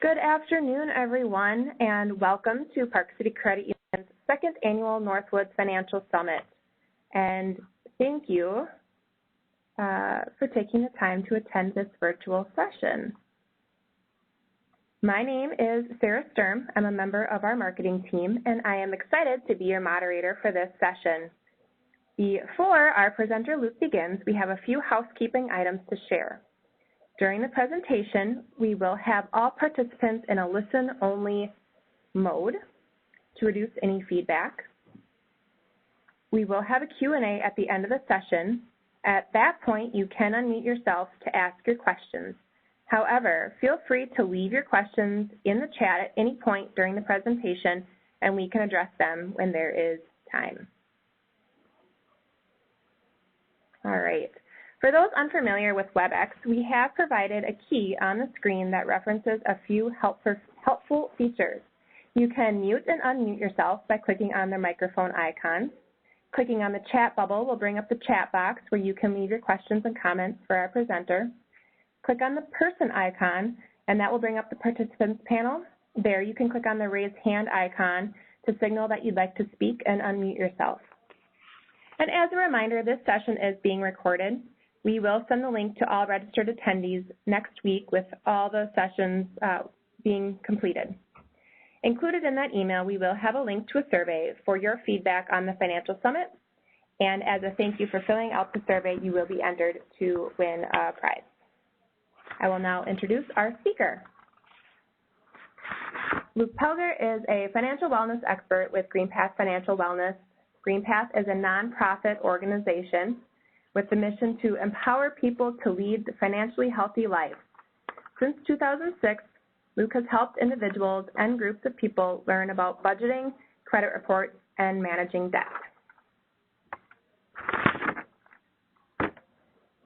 Good afternoon, everyone, and welcome to Park City Credit Union's second annual Northwoods Financial Summit. And thank you for taking the time to attend this virtual session. My name is Sarah Sturm. I'm a member of our marketing team, and I am excited to be your moderator for this session. Before our presenter Luke begins, we have a few housekeeping items to share. During the presentation, we will have all participants in a listen-only mode to reduce any feedback. We will have a Q&A at the end of the session. At that point, you can unmute yourself to ask your questions. However, feel free to leave your questions in the chat at any point during the presentation, and we can address them when there is time. All right. For those unfamiliar with WebEx, we have provided a key on the screen that references a few helpful features. You can mute and unmute yourself by clicking on the microphone icon. Clicking on the chat bubble will bring up the chat box where you can leave your questions and comments for our presenter. Click on the person icon, and that will bring up the participants panel. There you can click on the raise hand icon to signal that you'd like to speak and unmute yourself. And as a reminder, this session is being recorded. We will send the link to all registered attendees next week with all the sessions being completed. Included in that email, we will have a link to a survey for your feedback on the Financial Summit. And as a thank you for filling out the survey, you will be entered to win a prize. I will now introduce our speaker. Luke Pelger is a financial wellness expert with GreenPath Financial Wellness. GreenPath is a nonprofit organization with the mission to empower people to lead financially healthy lives. Since 2006, Luke has helped individuals and groups of people learn about budgeting, credit reports, and managing debt.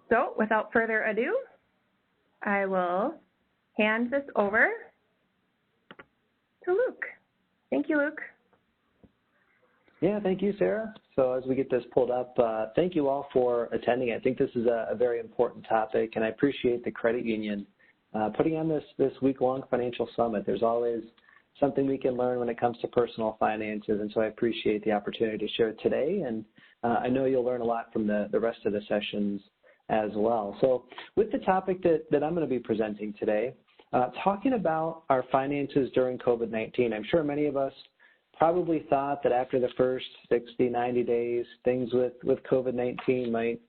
So, without further ado, I will hand this over to Luke. Thank you, Luke. Yeah, thank you, Sarah. So as we get this pulled up, thank you all for attending. I think this is a very important topic, and I appreciate the credit union putting on this week-long financial summit. There's always something we can learn when it comes to personal finances, and so I appreciate the opportunity to share it today, and I know you'll learn a lot from the rest of the sessions as well. So with the topic that I'm going to be presenting today, talking about our finances during COVID-19, I'm sure many of us probably thought that after the first 60, 90 days, things with COVID-19 might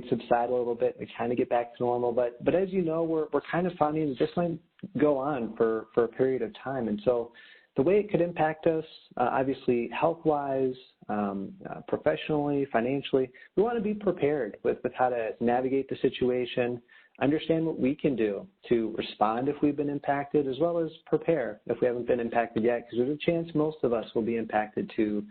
subside a little bit and kind of get back to normal. But as you know, we're kind of finding that this might go on for a period of time. And so the way it could impact us, obviously health-wise, professionally, financially, we want to be prepared with how to navigate the situation, understand what we can do to respond if we've been impacted, as well as prepare if we haven't been impacted yet, because there's a chance most of us will be impacted to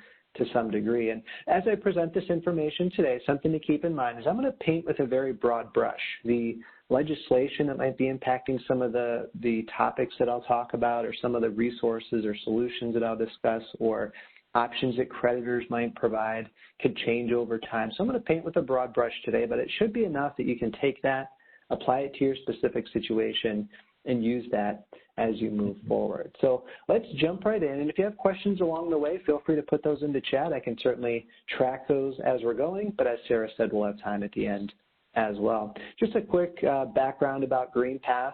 some degree. And as I present this information today, something to keep in mind is I'm going to paint with a very broad brush. The legislation that might be impacting some of the topics that I'll talk about, or some of the resources or solutions that I'll discuss, or options that creditors might provide could change over time. So I'm going to paint with a broad brush today, but it should be enough that you can take that, apply it to your specific situation, and use that as you move forward. So let's jump right in. And if you have questions along the way, feel free to put those into chat. I can certainly track those as we're going, but as Sarah said, we'll have time at the end as well. Just a quick background about GreenPath.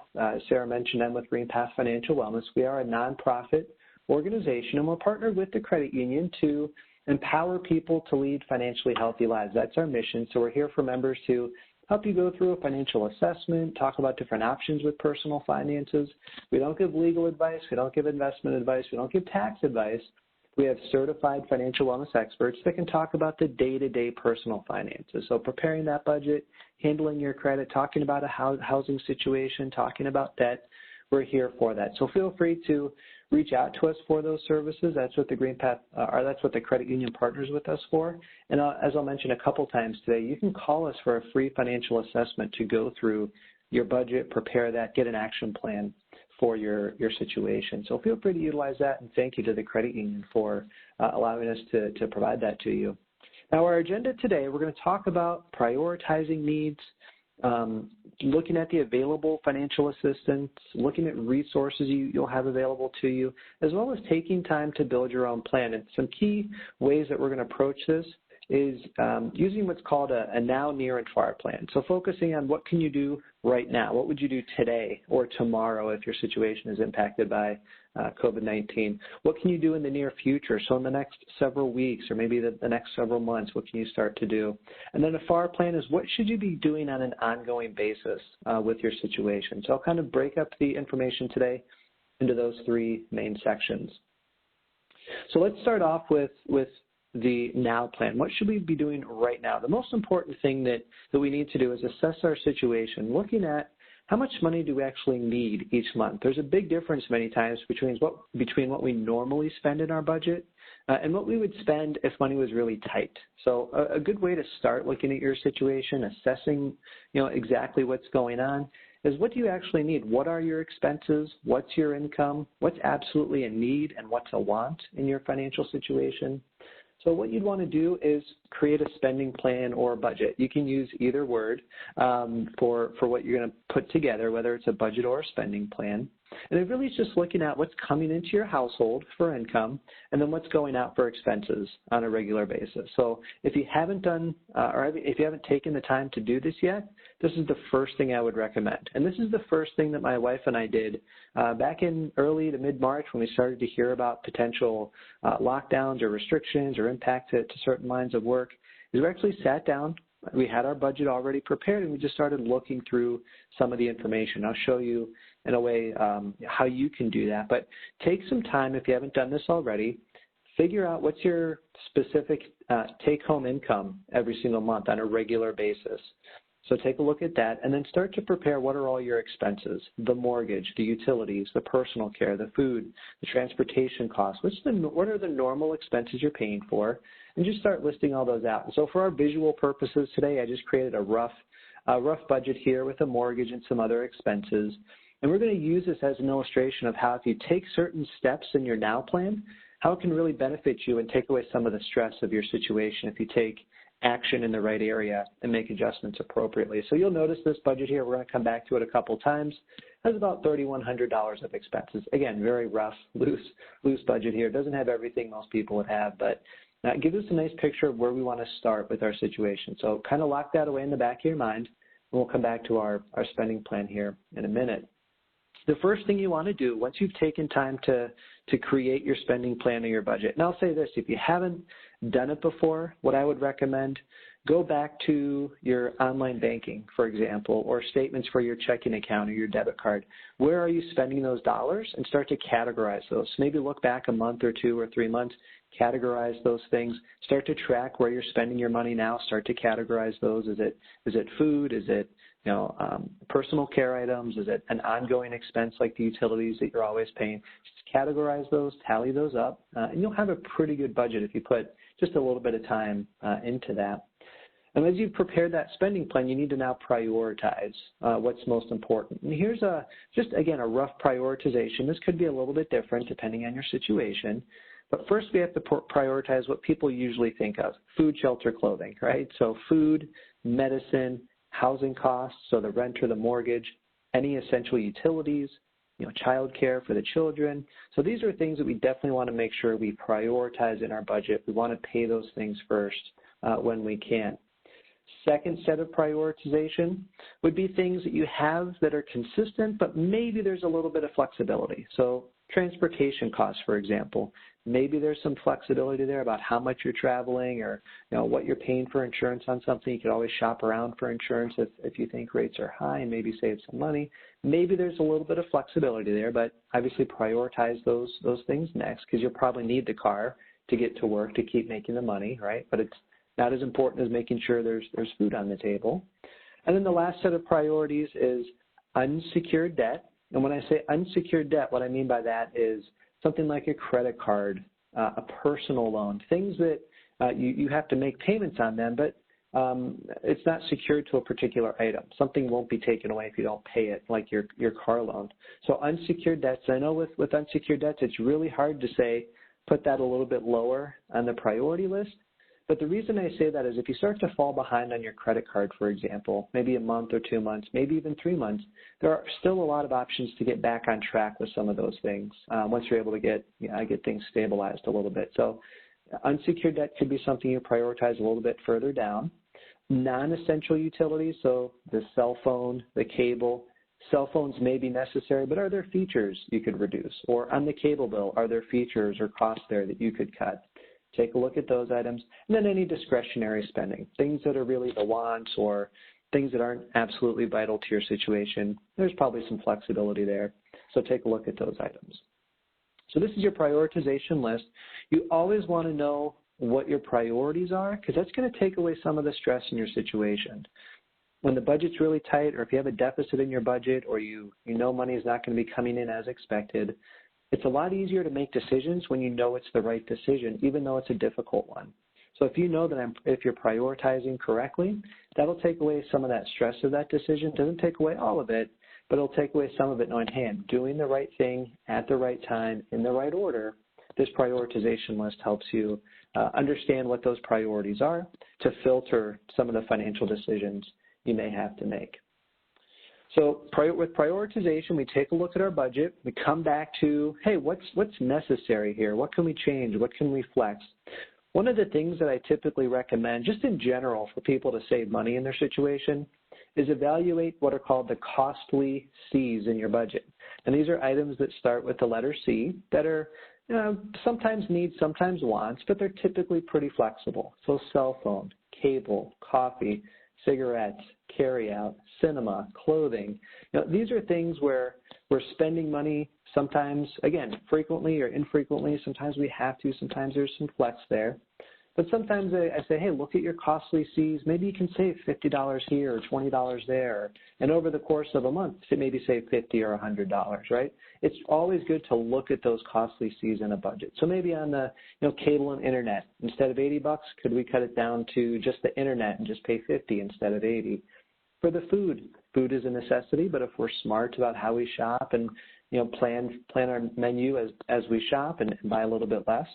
Sarah mentioned I'm with GreenPath Financial Wellness. We are a nonprofit organization, and we're partnered with the credit union to empower people to lead financially healthy lives. That's our mission. So we're here for members to help you go through a financial assessment, talk about different options with personal finances. We don't give legal advice. We don't give investment advice. We don't give tax advice. We have certified financial wellness experts that can talk about the day-to-day personal finances. So preparing that budget, handling your credit, talking about a housing situation, talking about debt. We're here for that. So feel free to reach out to us for those services. That's what the GreenPath, or that's what the credit union partners with us for. And as I'll mention a couple times today, you can call us for a free financial assessment to go through your budget, prepare that, get an action plan for your situation. So feel free to utilize that, and thank you to the credit union for allowing us to provide that to you. Now, our agenda today, we're going to talk about prioritizing needs, looking at the available financial assistance, looking at resources you'll have available to you, as well as taking time to build your own plan. And some key ways that we're going to approach this is using what's called a now, near, and far plan. So focusing on what can you do right now? What would you do today or tomorrow if your situation is impacted by COVID-19? What can you do in the near future? So in the next several weeks or maybe the next several months, what can you start to do? And then a far plan is what should you be doing on an ongoing basis with your situation? So I'll kind of break up the information today into those three main sections. So let's start off with the now plan. What should we be doing right now? The most important thing that we need to do is assess our situation, looking at how much money do we actually need each month. There's a big difference many times between what we normally spend in our budget and what we would spend if money was really tight. So a good way to start looking at your situation, assessing exactly what's going on, is what do you actually need? What are your expenses? What's your income? What's absolutely a need and what's a want in your financial situation? So what you'd want to do is create a spending plan or a budget. You can use either word for what you're going to put together, whether it's a budget or a spending plan. And it really is just looking at what's coming into your household for income and then what's going out for expenses on a regular basis. So if you haven't done or if you haven't taken the time to do this yet, this is the first thing I would recommend. And this is the first thing that my wife and I did back in early to mid-March when we started to hear about potential lockdowns or restrictions or impact to certain lines of work, is we actually sat down. We had our budget already prepared, and we just started looking through some of the information. I'll show you in a way how you can do that. But take some time, if you haven't done this already, figure out what's your specific take-home income every single month on a regular basis. So take a look at that and then start to prepare what are all your expenses, the mortgage, the utilities, the personal care, the food, the transportation costs. What are the normal expenses you're paying for? And just start listing all those out. And so for our visual purposes today, I just created a rough budget here with a mortgage and some other expenses. And we're going to use this as an illustration of how if you take certain steps in your now plan, how it can really benefit you and take away some of the stress of your situation if you take action in the right area and make adjustments appropriately. So you'll notice this budget here, we're going to come back to it a couple times, has about $3,100 of expenses. Again, very rough, loose budget here. It doesn't have everything most people would have, but it gives us a nice picture of where we want to start with our situation. So kind of lock that away in the back of your mind, and we'll come back to our spending plan here in a minute. The first thing you want to do once you've taken time to create your spending plan or your budget, and I'll say this, if you haven't done it before, what I would recommend, go back to your online banking, for example, or statements for your checking account or your debit card. Where are you spending those dollars? And start to categorize those. Maybe look back a month or 2 or 3 months, categorize those things. Start to track where you're spending your money now. Start to categorize those. Is it food? Is it personal care items? Is it an ongoing expense like the utilities that you're always paying? Just categorize those, tally those up, and you'll have a pretty good budget if you put just a little bit of time into that. And as you've prepared that spending plan, you need to now prioritize what's most important. And here's just again a rough prioritization. This could be a little bit different depending on your situation. But first we have to prioritize what people usually think of: food, shelter, clothing, right? So food, medicine, housing costs, so the rent or the mortgage, any essential utilities, child care for the children. So these are things that we definitely want to make sure we prioritize in our budget. We want to pay those things first when we can. Second set of prioritization would be things that you have that are consistent, but maybe there's a little bit of flexibility. So transportation costs, for example, maybe there's some flexibility there about how much you're traveling or what you're paying for insurance on something. You could always shop around for insurance if you think rates are high and maybe save some money. Maybe there's a little bit of flexibility there, but obviously prioritize those things next because you'll probably need the car to get to work to keep making the money, right? But it's not as important as making sure there's food on the table. And then the last set of priorities is unsecured debt. And when I say unsecured debt, what I mean by that is something like a credit card, a personal loan, things that you have to make payments on them, but it's not secured to a particular item. Something won't be taken away if you don't pay it, like your car loan. So unsecured debts, I know with unsecured debts, it's really hard to say put that a little bit lower on the priority list. But the reason I say that is if you start to fall behind on your credit card, for example, maybe a month or 2 months, maybe even 3 months, there are still a lot of options to get back on track with some of those things once you're able to get things stabilized a little bit. So unsecured debt could be something you prioritize a little bit further down. Non-essential utilities, so the cell phone, the cable. Cell phones may be necessary, but are there features you could reduce? Or on the cable bill, are there features or costs there that you could cut? Take a look at those items. And then any discretionary spending, things that are really the wants or things that aren't absolutely vital to your situation. There's probably some flexibility there. So take a look at those items. So this is your prioritization list. You always want to know what your priorities are because that's going to take away some of the stress in your situation. When the budget's really tight or if you have a deficit in your budget or you know money is not going to be coming in as expected, it's a lot easier to make decisions when you know it's the right decision, even though it's a difficult one. So if you know that if you're prioritizing correctly, that'll take away some of that stress of that decision. It doesn't take away all of it, but it'll take away some of it knowing, hey, I'm doing the right thing at the right time in the right order. This prioritization list helps you understand what those priorities are to filter some of the financial decisions you may have to make. So with prioritization, we take a look at our budget. We come back to, hey, what's necessary here? What can we change? What can we flex? One of the things that I typically recommend, just in general, for people to save money in their situation is evaluate what are called the costly C's in your budget. And these are items that start with the letter C that are sometimes needs, sometimes wants, but they're typically pretty flexible. So cell phone, cable, coffee, cigarettes, carry-out, cinema, clothing. These are things where we're spending money sometimes, again, frequently or infrequently. Sometimes we have to. Sometimes there's some flex there. But sometimes I say, hey, look at your costly C's. Maybe you can save $50 here or $20 there. And over the course of a month, maybe save $50 or $100, right? It's always good to look at those costly C's in a budget. So maybe on the cable and internet, instead of $80, could we cut it down to just the internet and just pay $50 instead of $80? For the food is a necessity, but if we're smart about how we shop and plan our menu as we shop and buy a little bit less,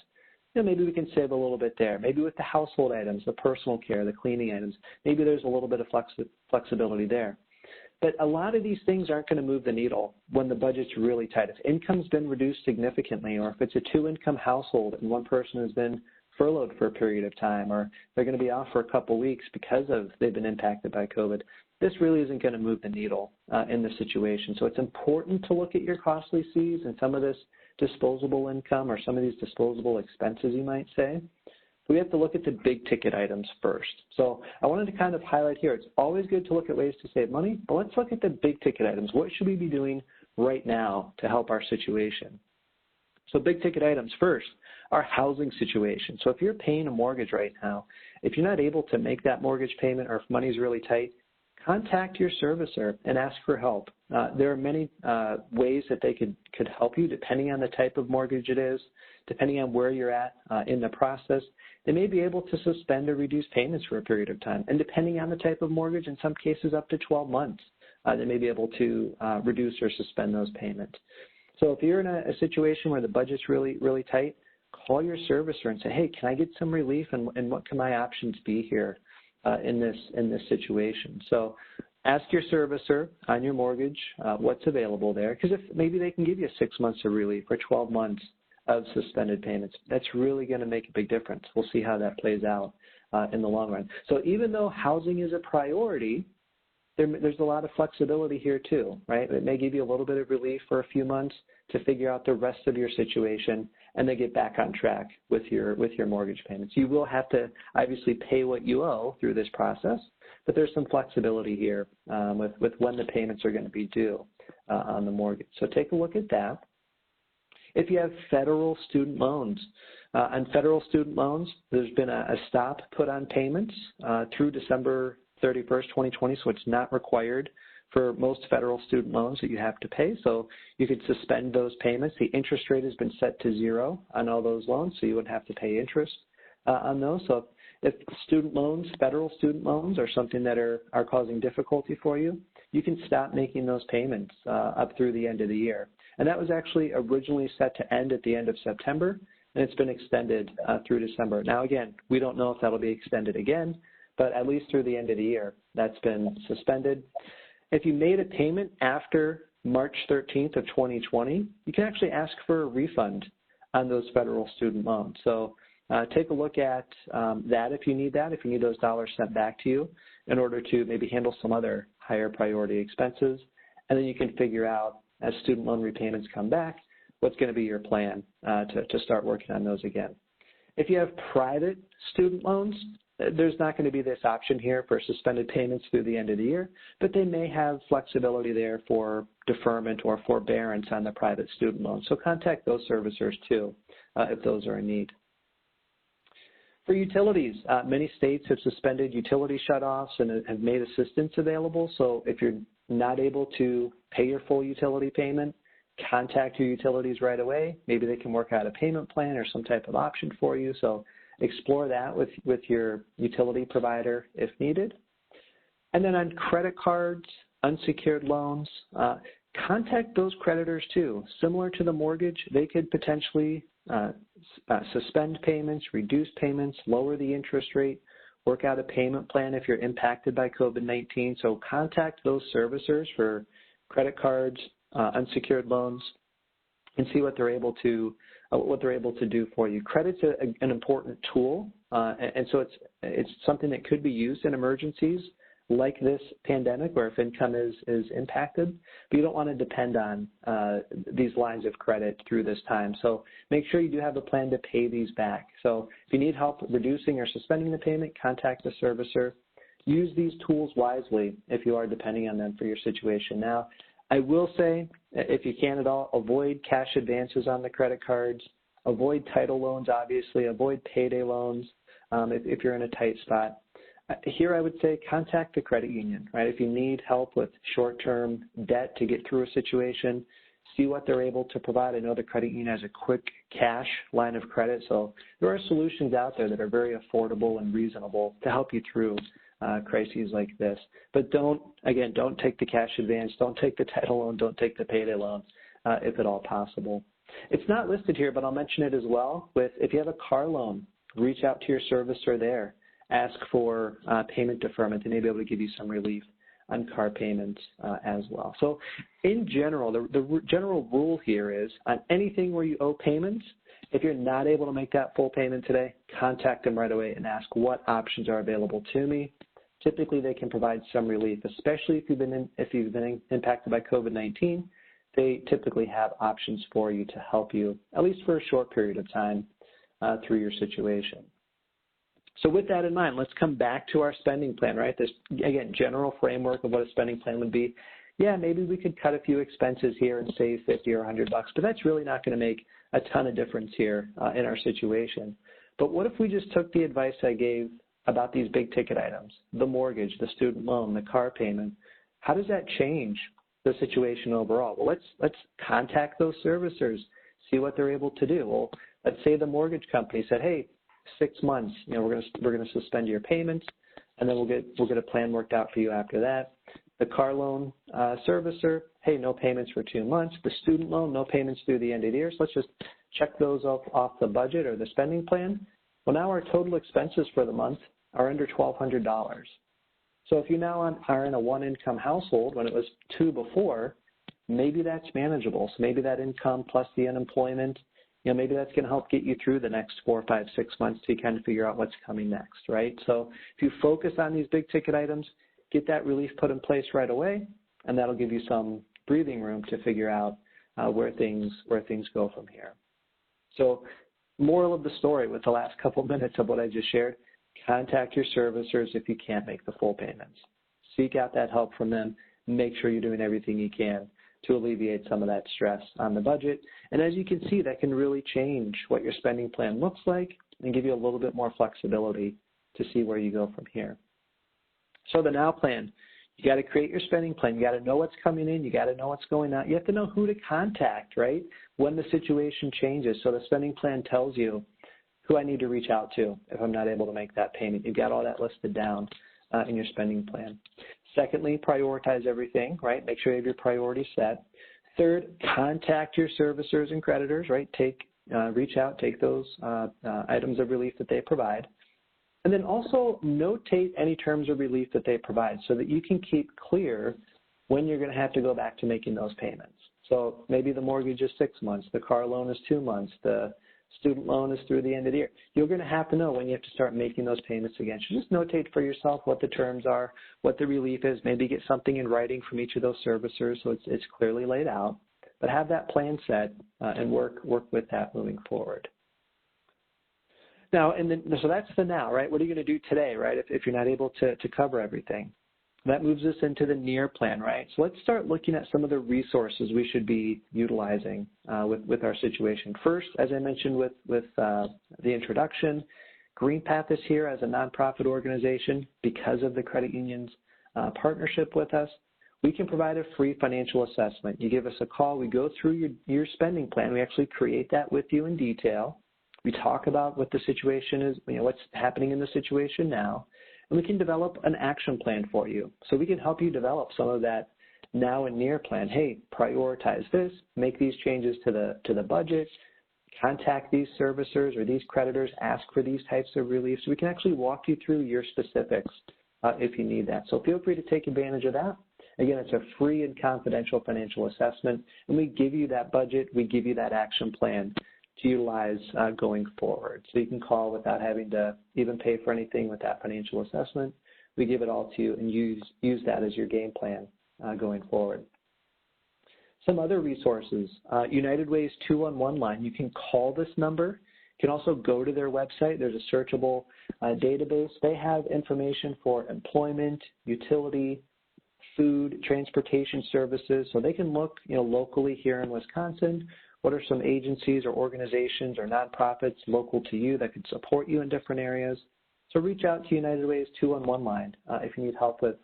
maybe we can save a little bit there. Maybe with the household items, the personal care, the cleaning items, maybe there's a little bit of flexibility there. But a lot of these things aren't going to move the needle when the budget's really tight. If income's been reduced significantly, or if it's a two-income household and one person has been furloughed for a period of time, or they're going to be off for a couple weeks because they've been impacted by COVID, this really isn't going to move the needle in the situation. So it's important to look at your costly C's and some of this disposable income or some of these disposable expenses, you might say. We have to look at the big ticket items first. So I wanted to kind of highlight here, it's always good to look at ways to save money, but let's look at the big ticket items. What should we be doing right now to help our situation? So big ticket items first, our housing situation. So if you're paying a mortgage right now, if you're not able to make that mortgage payment or if money's really tight, contact your servicer and ask for help. There are many ways that they could help you depending on the type of mortgage it is, depending on where you're at in the process. They may be able to suspend or reduce payments for a period of time. And depending on the type of mortgage, in some cases up to 12 months, they may be able to reduce or suspend those payments. So if you're in a situation where the budget's really, really tight, call your servicer and say, hey, can I get some relief and what can my options be here in this situation? So ask your servicer on your mortgage what's available there, because if maybe they can give you 6 months of relief or 12 months of suspended payments. That's really going to make a big difference. We'll see how that plays out in the long run. So even though housing is a priority, there's a lot of flexibility here too, right? It may give you a little bit of relief for a few months to figure out the rest of your situation and then get back on track with your mortgage payments. You will have to obviously pay what you owe through this process, but there's some flexibility here with when the payments are going to be due on the mortgage. So take a look at that. If you have federal student loans, on federal student loans, there's been a stop put on payments through December 31st, 2020, so it's not required for most federal student loans that you have to pay. So you could suspend those payments. The interest rate has been set to 0 on all those loans, so you wouldn't have to pay interest on those. So if student loans, federal student loans, are something that are causing difficulty for you, you can stop making those payments up through the end of the year. And that was actually originally set to end at the end of September. and it's been extended through December. Now, again, we don't know if that'll be extended again, but at least through the end of the year, that's been suspended. If you made a payment after March 13th of 2020, you can actually ask for a refund on those federal student loans. So take a look at that if you need those dollars sent back to you in order to maybe handle some other higher priority expenses. And then you can figure out, as student loan repayments come back, what's going to be your plan to start working on those again. If you have private student loans, there's not going to be this option here for suspended payments through the end of the year, but they may have flexibility there for deferment or forbearance on the private student loan. So contact those servicers too if those are in need. For utilities, many states have suspended utility shutoffs and have made assistance available. So if you're not able to pay your full utility payment, contact your utilities right away. Maybe they can work out a payment plan or some type of option for you. So explore that with your utility provider if needed. And then on credit cards, unsecured loans, contact those creditors too. Similar to the mortgage, they could potentially suspend payments, reduce payments, lower the interest rate, work out a payment plan if you're impacted by COVID-19. So contact those servicers for credit cards, unsecured loans, and see what they're able to do for you. Credit's an important tool, and so it's something that could be used in emergencies like this pandemic, where if income is impacted, but you don't want to depend on these lines of credit through this time. So make sure you do have a plan to pay these back. So if you need help reducing or suspending the payment, contact the servicer. Use these tools wisely if you are depending on them for your situation. Now, I will say, if you can at all, avoid cash advances on the credit cards, avoid title loans, obviously, avoid payday loans if you're in a tight spot. Here I would say contact the credit union, right? If you need help with short-term debt to get through a situation, see what they're able to provide. I know the credit union has a quick cash line of credit, so there are solutions out there that are very affordable and reasonable to help you through crises like this. But don't take the cash advance, don't take the title loan, don't take the payday loan if at all possible. It's not listed here, but I'll mention it as well. If you have a car loan, reach out to your servicer there. Ask for payment deferment, and they may be able to give you some relief on car payments as well. So in general, the general rule here is on anything where you owe payments, if you're not able to make that full payment today, contact them right away and ask what options are available to me. Typically, they can provide some relief, especially if you've been impacted by COVID-19. They typically have options for you to help you, at least for a short period of time, through your situation. So with that in mind, let's come back to our spending plan, right? This, again, general framework of what a spending plan would be. Yeah, maybe we could cut a few expenses here and save $50 or $100, but that's really not going to make a ton of difference here in our situation. But what if we just took the advice I gave about these big ticket items, the mortgage, the student loan, the car payment? How does that change the situation overall? Well, let's contact those servicers, see what they're able to do. Well, let's say the mortgage company said, hey, 6 months, we're going to suspend your payments, and then we'll get a plan worked out for you after that. The car loan servicer, hey, no payments for 2 months. The student loan, no payments through the end of the year. So let's just check those off the budget or the spending plan. Well, now our total expenses for the month are under $1,200. So if you now are in a one-income household when it was 2 before, maybe that's manageable. So maybe that income plus the unemployment, maybe that's going to help get you through the next 4, 5, 6 months to kind of figure out what's coming next, right? So if you focus on these big ticket items, get that relief put in place right away, and that'll give you some breathing room to figure out where things go from here. So moral of the story with the last couple minutes of what I just shared, contact your servicers if you can't make the full payments. Seek out that help from them. Make sure you're doing everything you can to alleviate some of that stress on the budget. And as you can see, that can really change what your spending plan looks like and give you a little bit more flexibility to see where you go from here. So the now plan, you got to create your spending plan. You got to know what's coming in. You got to know what's going out. You have to know who to contact, right, when the situation changes. So the spending plan tells you who I need to reach out to if I'm not able to make that payment. You've got all that listed down in your spending plan. Secondly, prioritize everything, right? Make sure you have your priorities set. Third, contact your servicers and creditors, right? Take reach out, take those items of relief that they provide. And then also notate any terms of relief that they provide so that you can keep clear when you're going to have to go back to making those payments. So maybe the mortgage is 6 months, the car loan is 2 months, the student loan is through the end of the year. You're going to have to know when you have to start making those payments again. So just notate for yourself what the terms are, what the relief is, maybe get something in writing from each of those servicers so it's clearly laid out. But have that plan set and work with that moving forward. Now, so that's the now, right? What are you going to do today, right, if you're not able to cover everything? That moves us into the near plan, right? So let's start looking at some of the resources we should be utilizing with our situation. First, as I mentioned with the introduction, GreenPath is here as a nonprofit organization because of the credit union's partnership with us. We can provide a free financial assessment. You give us a call, we go through your spending plan. We actually create that with you in detail. We talk about what the situation is, what's happening in the situation now, and we can develop an action plan for you. So we can help you develop some of that now and near plan. Hey, prioritize this, make these changes to the budget, contact these servicers or these creditors, ask for these types of relief. So we can actually walk you through your specifics if you need that. So feel free to take advantage of that. Again, it's a free and confidential financial assessment, and we give you that budget, we give you that action plan to utilize going forward. So you can call without having to even pay for anything with that financial assessment. We give it all to you and use that as your game plan going forward. Some other resources, United Way's 211 line. You can call this number. You can also go to their website. There's a searchable database. They have information for employment, utility, food, transportation services. So they can look, locally here in Wisconsin, what are some agencies or organizations or nonprofits local to you that could support you in different areas? So reach out to United Way's 211 line if you need help with,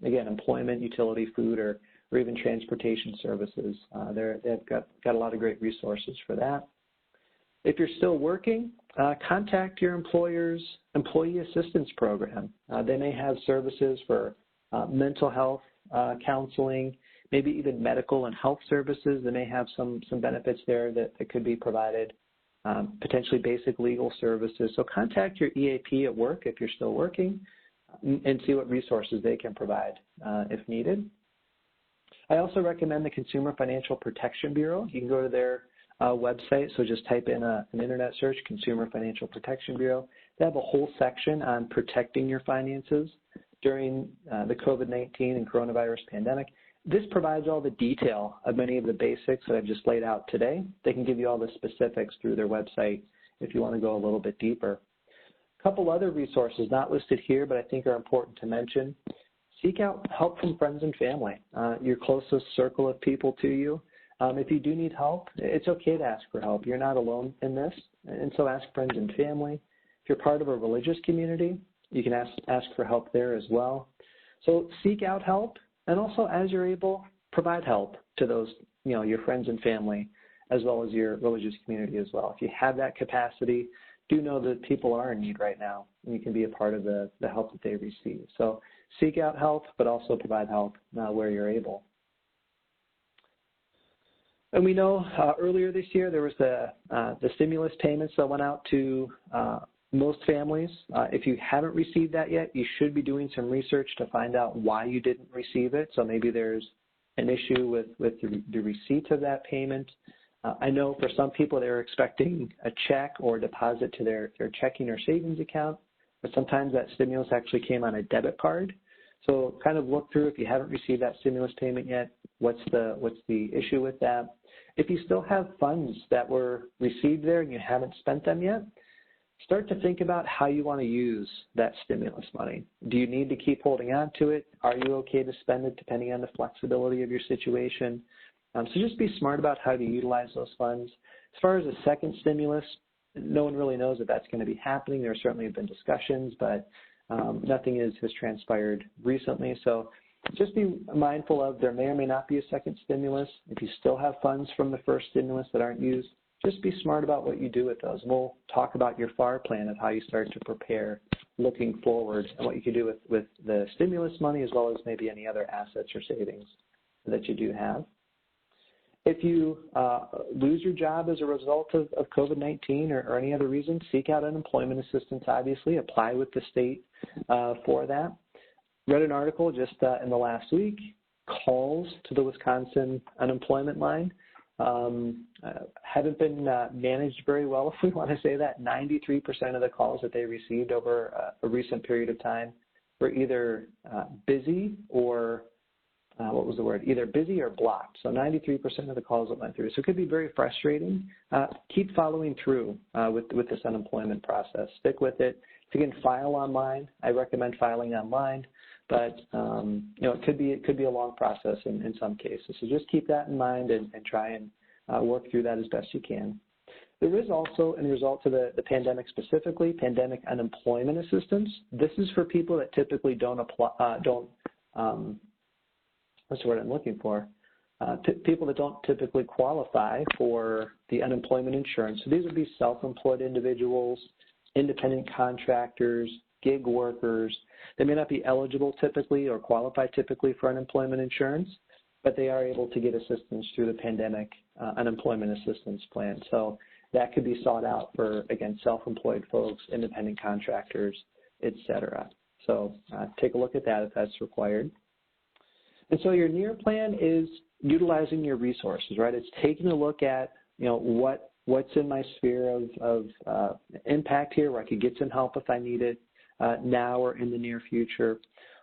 again, employment, utility, food, or even transportation services. They've got a lot of great resources for that. If you're still working, contact your employer's employee assistance program. They may have services for mental health counseling, maybe even medical and health services. They may have some benefits there that could be provided, potentially basic legal services. So contact your EAP at work if you're still working and see what resources they can provide if needed. I also recommend the Consumer Financial Protection Bureau. You can go to their website, so just type in an internet search, Consumer Financial Protection Bureau. They have a whole section on protecting your finances during the COVID-19 and coronavirus pandemic. This provides all the detail of many of the basics that I've just laid out today. They can give you all the specifics through their website if you want to go a little bit deeper. A couple other resources not listed here, but I think are important to mention. Seek out help from friends and family, your closest circle of people to you. If you do need help, it's okay to ask for help. You're not alone in this, and so ask friends and family. If you're part of a religious community, you can ask for help there as well. So seek out help. And also, as you're able, provide help to those, your friends and family, as well as your religious community as well. If you have that capacity, do know that people are in need right now, and you can be a part of the help that they receive. So seek out help, but also provide help where you're able. And we know earlier this year there was the stimulus payments that went out to most families. If you haven't received that yet, you should be doing some research to find out why you didn't receive it. So maybe there's an issue with the receipt of that payment. I know for some people they're expecting a check or deposit to their checking or savings account, but sometimes that stimulus actually came on a debit card. So kind of look through if you haven't received that stimulus payment yet, what's the issue with that. If you still have funds that were received there and you haven't spent them yet, start to think about how you want to use that stimulus money. Do you need to keep holding on to it? Are you okay to spend it depending on the flexibility of your situation? So just be smart about how to utilize those funds. As far as a second stimulus, no one really knows if that's going to be happening. There certainly have been discussions, but nothing has transpired recently. So just be mindful of there may or may not be a second stimulus. If you still have funds from the first stimulus that aren't used, just be smart about what you do with those. We'll talk about your FAR plan of how you start to prepare looking forward and what you can do with the stimulus money as well as maybe any other assets or savings that you do have. If you lose your job as a result of COVID-19 or any other reason, seek out unemployment assistance, obviously. Apply with the state for that. Read an article just in the last week, calls to the Wisconsin unemployment line haven't been managed very well, if we want to say that. 93% of the calls that they received over a recent period of time were either busy or either busy or blocked. So 93% of the calls that went through. So it could be very frustrating. Keep following through with this unemployment process. Stick with it. If you can file online, I recommend filing online. But it could be a long process in some cases. So just keep that in mind and try and work through that as best you can. There is also, in result to the pandemic specifically, pandemic unemployment assistance. This is for people that typically don't apply, what's the word I'm looking for? People that don't typically qualify for the unemployment insurance. So these would be self-employed individuals, independent contractors, gig workers. They may not be eligible typically or qualify typically for unemployment insurance, but they are able to get assistance through the pandemic unemployment assistance plan. So that could be sought out for, again, self-employed folks, independent contractors, et cetera. So take a look at that if that's required. And so your NEAR plan is utilizing your resources, right? It's taking a look at, what's in my sphere of impact here, where I could get some help if I need it now or in the near future.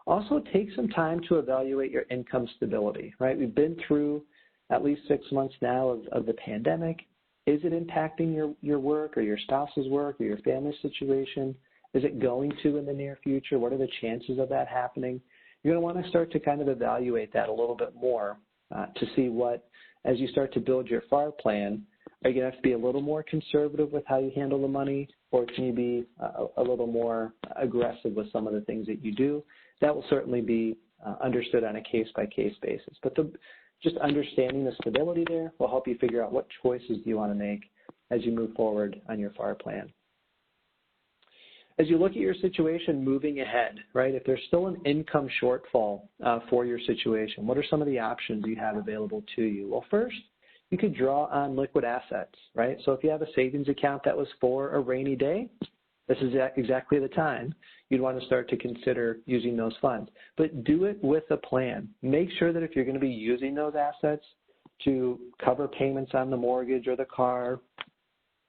Also, take some time to evaluate your income stability, right? We've been through at least 6 months now of the pandemic. Is it impacting your work or your spouse's work or your family situation? Is it going to in the near future? What are the chances of that happening? You're going to want to start to kind of evaluate that a little bit more to see what, as you start to build your FAR plan, are you going to have to be a little more conservative with how you handle the money, or can you be a little more aggressive with some of the things that you do? That will certainly be understood on a case-by-case basis. But just understanding the stability there will help you figure out what choices do you want to make as you move forward on your FAR plan. As you look at your situation moving ahead, right, if there's still an income shortfall for your situation, what are some of the options you have available to you? Well, first, you could draw on liquid assets, right? So if you have a savings account that was for a rainy day, this is exactly the time you'd want to start to consider using those funds. But do it with a plan. Make sure that if you're going to be using those assets to cover payments on the mortgage or the car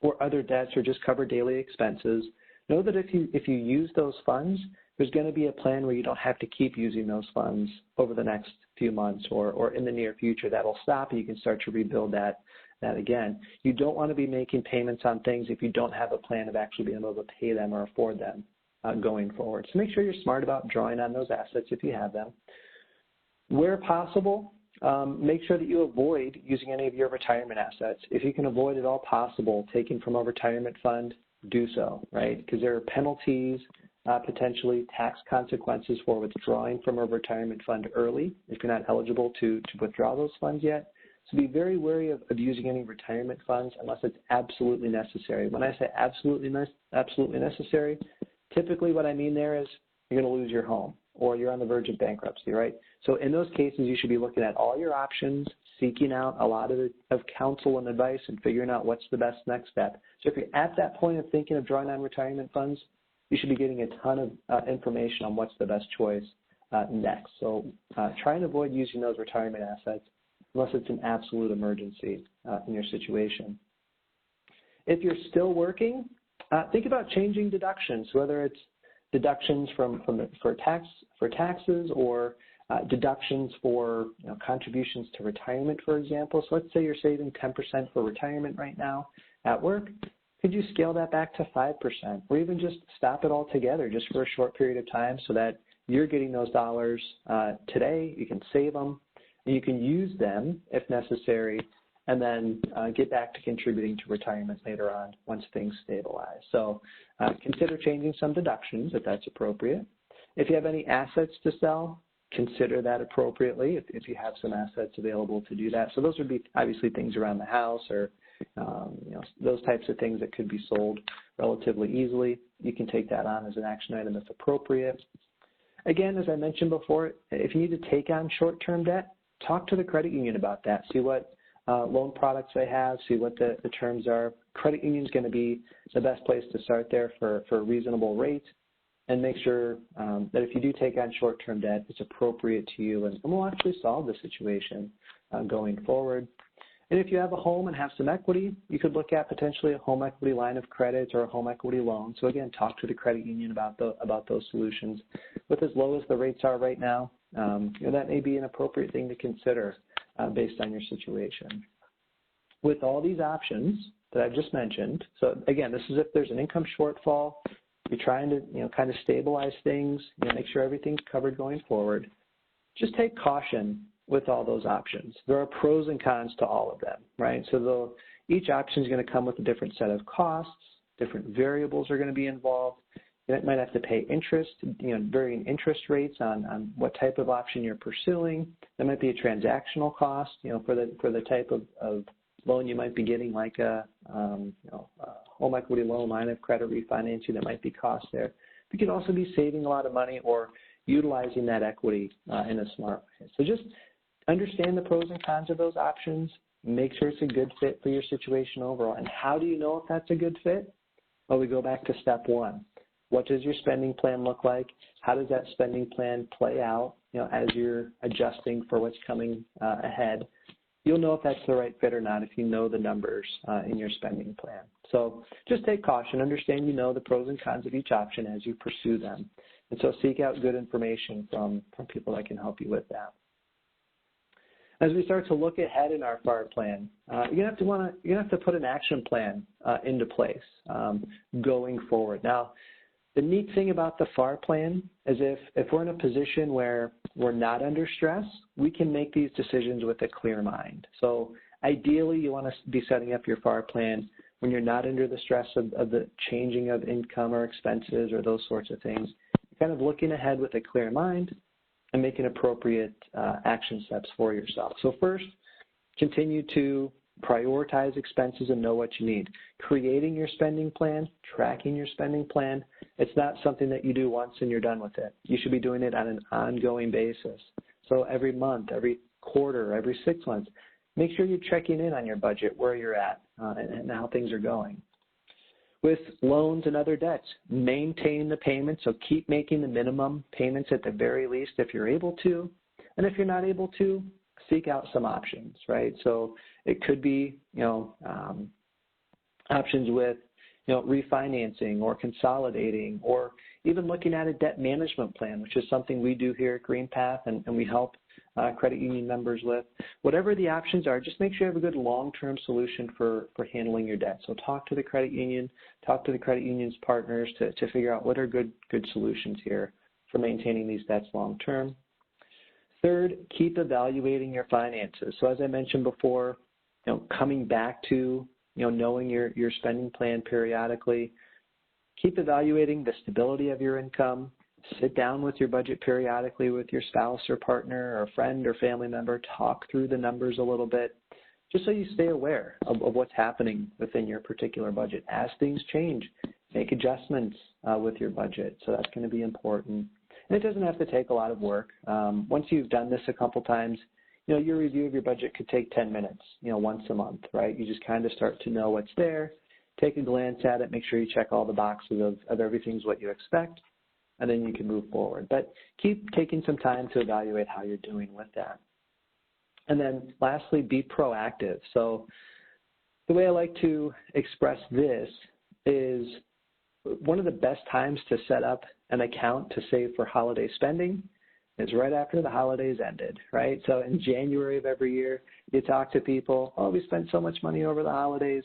or other debts or just cover daily expenses, know that if you use those funds, there's going to be a plan where you don't have to keep using those funds over the next few months or in the near future. That'll stop and you can start to rebuild that again. You don't want to be making payments on things if you don't have a plan of actually being able to pay them or afford them going forward. So make sure you're smart about drawing on those assets if you have them. Where possible, make sure that you avoid using any of your retirement assets. If you can avoid at all possible taking from a retirement fund, do so, right? Because there are penalties, potentially tax consequences for withdrawing from a retirement fund early if you're not eligible to withdraw those funds yet. So be very wary of using any retirement funds unless it's absolutely necessary. When I say absolutely necessary, typically what I mean there is you're going to lose your home or you're on the verge of bankruptcy, right? So in those cases, you should be looking at all your options, seeking out a lot of counsel and advice and figuring out what's the best next step. So if you're at that point of thinking of drawing on retirement funds, you should be getting a ton of information on what's the best choice next. So try and avoid using those retirement assets unless it's an absolute emergency in your situation. If you're still working, think about changing deductions, whether it's deductions for taxes or deductions for contributions to retirement, for example. So let's say you're saving 10% for retirement right now at work. Could you scale that back to 5% or even just stop it altogether just for a short period of time so that you're getting those dollars today, you can save them, and you can use them if necessary, and then get back to contributing to retirement later on once things stabilize. So consider changing some deductions if that's appropriate. If you have any assets to sell, consider that appropriately if you have some assets available to do that. So those would be obviously things around the house or those types of things that could be sold relatively easily. You can take that on as an action item if appropriate. Again, as I mentioned before, if you need to take on short-term debt, talk to the credit union about that. See what loan products they have, see what the terms are. Credit union is going to be the best place to start there for a reasonable rate, and make sure that if you do take on short-term debt, it's appropriate to you, and we'll actually solve the situation going forward. And if you have a home and have some equity, you could look at potentially a home equity line of credit or a home equity loan. So again, talk to the credit union about those solutions. With as low as the rates are right now, that may be an appropriate thing to consider based on your situation. With all these options that I've just mentioned, so again, this is if there's an income shortfall, you're trying to kind of stabilize things, make sure everything's covered going forward. Just take caution with all those options. There are pros and cons to all of them, right? So each option is going to come with a different set of costs, different variables are going to be involved. You might have to pay interest, varying interest rates on what type of option you're pursuing. There might be a transactional cost, for the type of loan you might be getting, like a home equity loan, line of credit refinancing. There might be costs there. You could also be saving a lot of money or utilizing that equity in a smart way. So just understand the pros and cons of those options. Make sure it's a good fit for your situation overall. And how do you know if that's a good fit? Well, we go back to step one. What does your spending plan look like? How does that spending plan play out, as you're adjusting for what's coming ahead? You'll know if that's the right fit or not if you know the numbers in your spending plan. So just take caution. Understand the pros and cons of each option as you pursue them. And so seek out good information from people that can help you with that. As we start to look ahead in our FAR plan, you're gonna have to put an action plan into place going forward. Now, the neat thing about the FAR plan is if we're in a position where we're not under stress, we can make these decisions with a clear mind. So ideally, you want to be setting up your FAR plan when you're not under the stress of the changing of income or expenses or those sorts of things. You're kind of looking ahead with a clear mind and making appropriate action steps for yourself. So first, continue to prioritize expenses and know what you need. Creating your spending plan, tracking your spending plan, it's not something that you do once and you're done with it. You should be doing it on an ongoing basis. So every month, every quarter, every 6 months, make sure you're checking in on your budget, where you're at, and how things are going. With loans and other debts, maintain the payments, so keep making the minimum payments at the very least if you're able to. And if you're not able to, seek out some options, right? So it could be, options with, refinancing or consolidating, or even looking at a debt management plan, which is something we do here at GreenPath and we help credit union members with. Whatever the options are, just make sure you have a good long-term solution for handling your debt. So talk to the credit union, talk to the credit union's partners to figure out what are good solutions here for maintaining these debts long-term. Third, keep evaluating your finances. So as I mentioned before, coming back to, knowing your spending plan periodically, keep evaluating the stability of your income. Sit down with your budget periodically with your spouse or partner or friend or family member. Talk through the numbers a little bit, just so you stay aware of what's happening within your particular budget. As things change, make adjustments with your budget. So that's going to be important. And it doesn't have to take a lot of work. Once you've done this a couple times, your review of your budget could take 10 minutes, once a month, right? You just kind of start to know what's there, take a glance at it, make sure you check all the boxes of everything's what you expect, and then you can move forward. But keep taking some time to evaluate how you're doing with that. And then lastly, be proactive. So the way I like to express this is one of the best times to set up an account to save for holiday spending is right after the holidays ended, right? So in January of every year, you talk to people, we spent so much money over the holidays.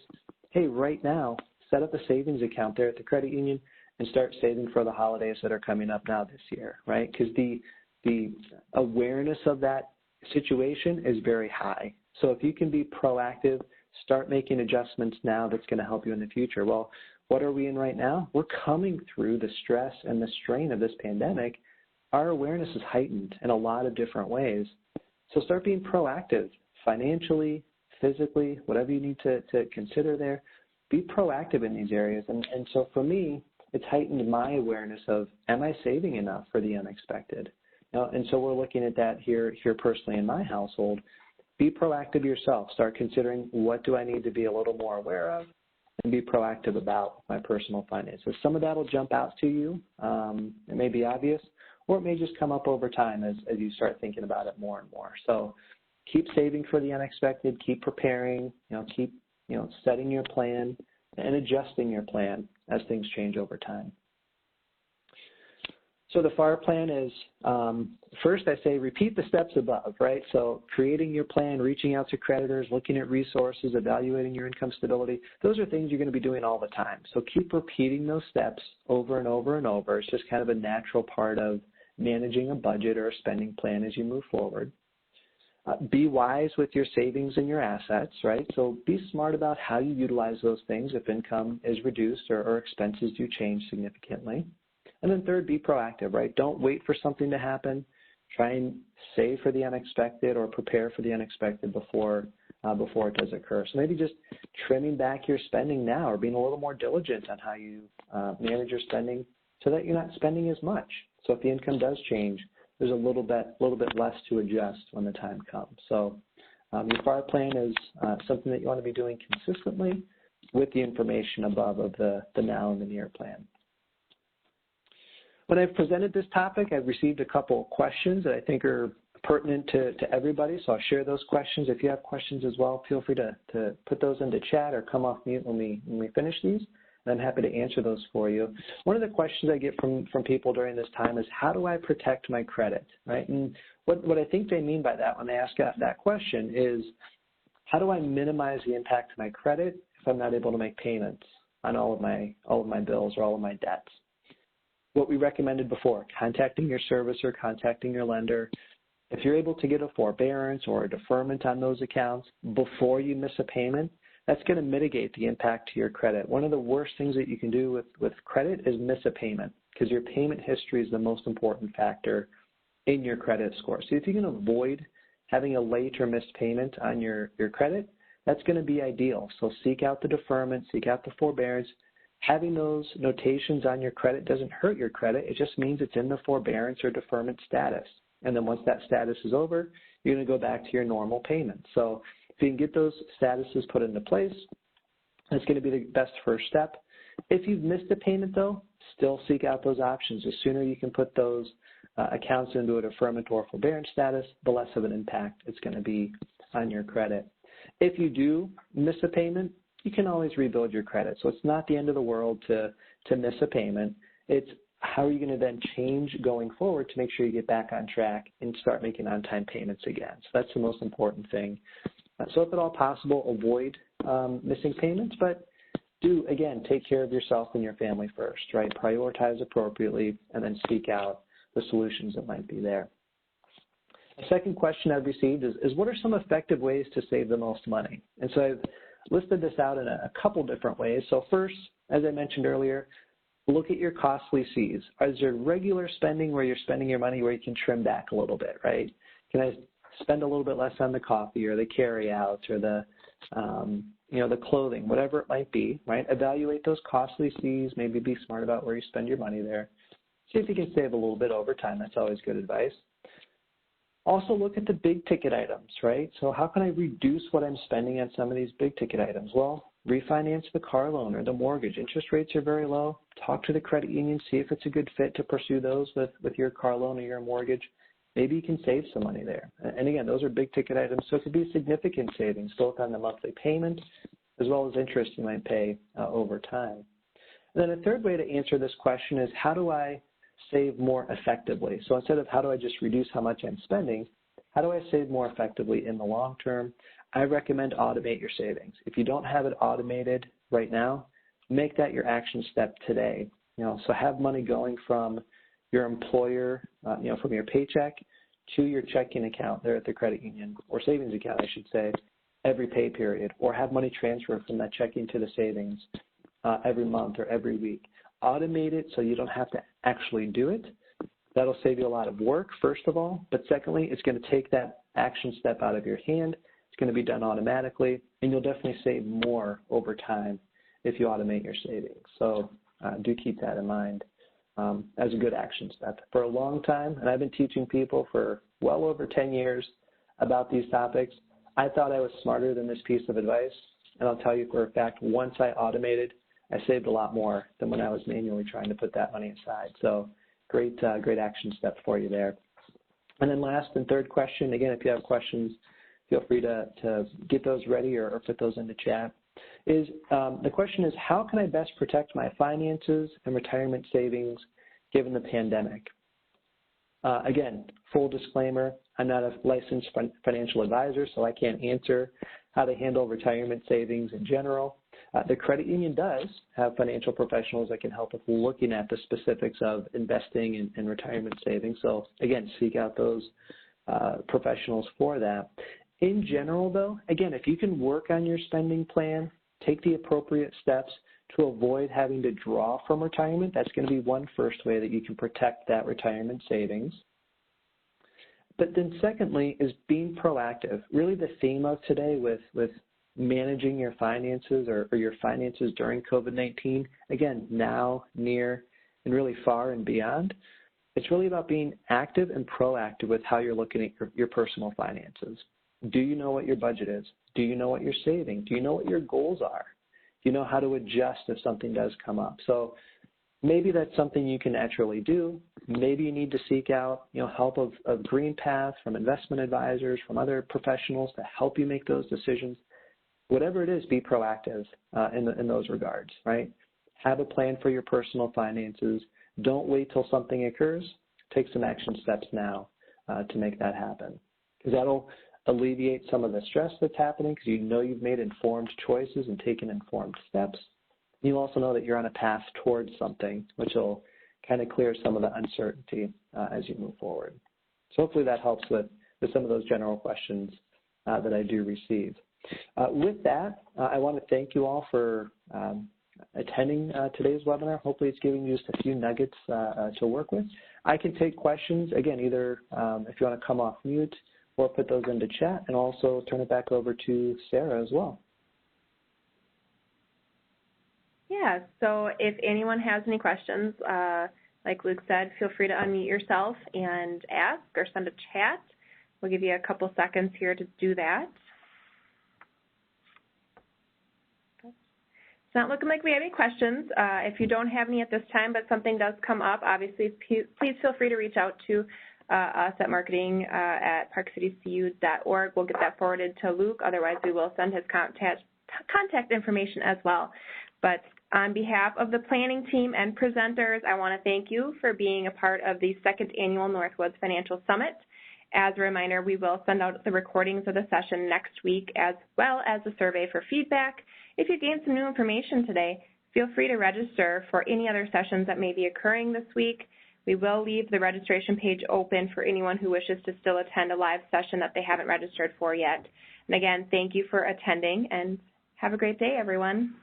Hey, right now, set up a savings account there at the credit union and start saving for the holidays that are coming up now this year, right? Because the awareness of that situation is very high. So if you can be proactive, start making adjustments now that's going to help you in the future. Well, what are we in right now? We're coming through the stress and the strain of this pandemic. Our awareness is heightened in a lot of different ways. So start being proactive financially, physically, whatever you need to consider there. Be proactive in these areas. And so for me, it's heightened my awareness of, am I saving enough for the unexpected? And so we're looking at that here personally in my household. be proactive yourself. Start considering, what do I need to be a little more aware of, and be proactive about my personal finances. Some of that will jump out to you. It may be obvious, or it may just come up over time as you start thinking about it more and more. So keep saving for the unexpected, keep preparing, keep setting your plan and adjusting your plan as things change over time. So the FAR plan is, first I say repeat the steps above, right? So creating your plan, reaching out to creditors, looking at resources, evaluating your income stability, those are things you're going to be doing all the time. So keep repeating those steps over and over and over. It's just kind of a natural part of managing a budget or a spending plan as you move forward. Be wise with your savings and your assets, right? So be smart about how you utilize those things if income is reduced or expenses do change significantly. And then third, be proactive, right? Don't wait for something to happen. Try and save for the unexpected or prepare for the unexpected before it does occur. So maybe just trimming back your spending now, or being a little more diligent on how you manage your spending so that you're not spending as much. So if the income does change, there's a little bit less to adjust when the time comes. So your FAR plan is something that you want to be doing consistently with the information above of the now and the near plan. When I've presented this topic, I've received a couple of questions that I think are pertinent to everybody, so I'll share those questions. If you have questions as well, feel free to put those into chat or come off mute when we finish these, and I'm happy to answer those for you. One of the questions I get from people during this time is, how do I protect my credit, right? And what I think they mean by that when they ask that question is, how do I minimize the impact to my credit if I'm not able to make payments on all of my bills or all of my debts? What we recommended before, contacting your servicer, contacting your lender. If you're able to get a forbearance or a deferment on those accounts before you miss a payment, that's going to mitigate the impact to your credit. One of the worst things that you can do with credit is miss a payment, because your payment history is the most important factor in your credit score. So if you can avoid having a late or missed payment on your credit, that's going to be ideal. So seek out the deferment, seek out the forbearance. Having those notations on your credit doesn't hurt your credit. It just means it's in the forbearance or deferment status. And then once that status is over, you're going to go back to your normal payment. So if you can get those statuses put into place, that's going to be the best first step. If you've missed a payment, though, still seek out those options. The sooner you can put those accounts into a deferment or forbearance status, the less of an impact it's going to be on your credit. If you do miss a payment, you can always rebuild your credit. So it's not the end of the world to miss a payment. It's how are you going to then change going forward to make sure you get back on track and start making on-time payments again. So that's the most important thing. So if at all possible, avoid missing payments, but do, again, take care of yourself and your family first, right? Prioritize appropriately and then seek out the solutions that might be there. A second question I've received is what are some effective ways to save the most money? And so I've listed this out in a couple different ways. So first, as I mentioned earlier, look at your costly C's. Is there regular spending where you're spending your money where you can trim back a little bit, right? Can I spend a little bit less on the coffee or the carry out or the clothing, whatever it might be, right? Evaluate those costly C's, maybe be smart about where you spend your money there. See if you can save a little bit over time. That's always good advice. Also look at the big ticket items, right? So how can I reduce what I'm spending on some of these big ticket items? Well, refinance the car loan or the mortgage. Interest rates are very low. Talk to the credit union, see if it's a good fit to pursue those with your car loan or your mortgage. Maybe you can save some money there. And again, those are big ticket items, so it could be significant savings, both on the monthly payment as well as interest you might pay over time. And then a third way to answer this question is, how do I save more effectively? So instead of how do I just reduce how much I'm spending, how do I save more effectively in the long term? I recommend automate your savings. If you don't have it automated right now, make that your action step today. So have money going from your employer, from your paycheck to your checking account there at the credit union, or savings account, I should say, every pay period, or have money transfer from that checking to the savings every month or every week. Automate it so you don't have to actually do it. That'll save you a lot of work, first of all, but secondly, it's going to take that action step out of your hand. It's going to be done automatically, and you'll definitely save more over time if you automate your savings. So do keep that in mind as a good action step. For a long time, and I've been teaching people for well over 10 years about these topics, I thought I was smarter than this piece of advice, and I'll tell you for a fact, once I automated, I saved a lot more than when I was manually trying to put that money aside. So great action step for you there. And then last and third question, again, if you have questions, feel free to get those ready or put those in the chat. The question is, how can I best protect my finances and retirement savings given the pandemic? Again, full disclaimer, I'm not a licensed financial advisor, so I can't answer how to handle retirement savings in general. The credit union does have financial professionals that can help with looking at the specifics of investing in retirement savings. So again, seek out those professionals for that. In general, though, again, if you can work on your spending plan, take the appropriate steps to avoid having to draw from retirement, that's going to be one first way that you can protect that retirement savings. But then secondly is being proactive. Really the theme of today with managing your finances or your finances during COVID-19, again, now, near, and really far and beyond, it's really about being active and proactive with how you're looking at your personal finances. Do you know what your budget is? Do you know what you're saving? Do you know what your goals are? Do you know how to adjust if something does come up? So maybe that's something you can naturally do. Maybe you need to seek out, help of GreenPath, from investment advisors, from other professionals to help you make those decisions. Whatever it is, be proactive in those regards, right? Have a plan for your personal finances. Don't wait till something occurs. Take some action steps now to make that happen, because that'll alleviate some of the stress that's happening because you've made informed choices and taken informed steps. You also know that you're on a path towards something, which will kind of clear some of the uncertainty as you move forward. So hopefully that helps with some of those general questions that I do receive. With that, I want to thank you all for attending today's webinar. Hopefully it's giving you just a few nuggets to work with. I can take questions, again, either if you want to come off mute or put those into chat, and also turn it back over to Sarah as well. Yeah, so if anyone has any questions, like Luke said, feel free to unmute yourself and ask or send a chat. We'll give you a couple seconds here to do that. It's not looking like we have any questions. If you don't have any at this time, but something does come up, obviously, please feel free to reach out to us at marketing@parkcitycu.org. We'll get that forwarded to Luke. Otherwise, we will send his contact information as well. But on behalf of the planning team and presenters, I want to thank you for being a part of the second annual Northwoods Financial Summit. As a reminder, we will send out the recordings of the session next week, as well as a survey for feedback. If you gained some new information today, feel free to register for any other sessions that may be occurring this week. We will leave the registration page open for anyone who wishes to still attend a live session that they haven't registered for yet. And again, thank you for attending, and have a great day, everyone.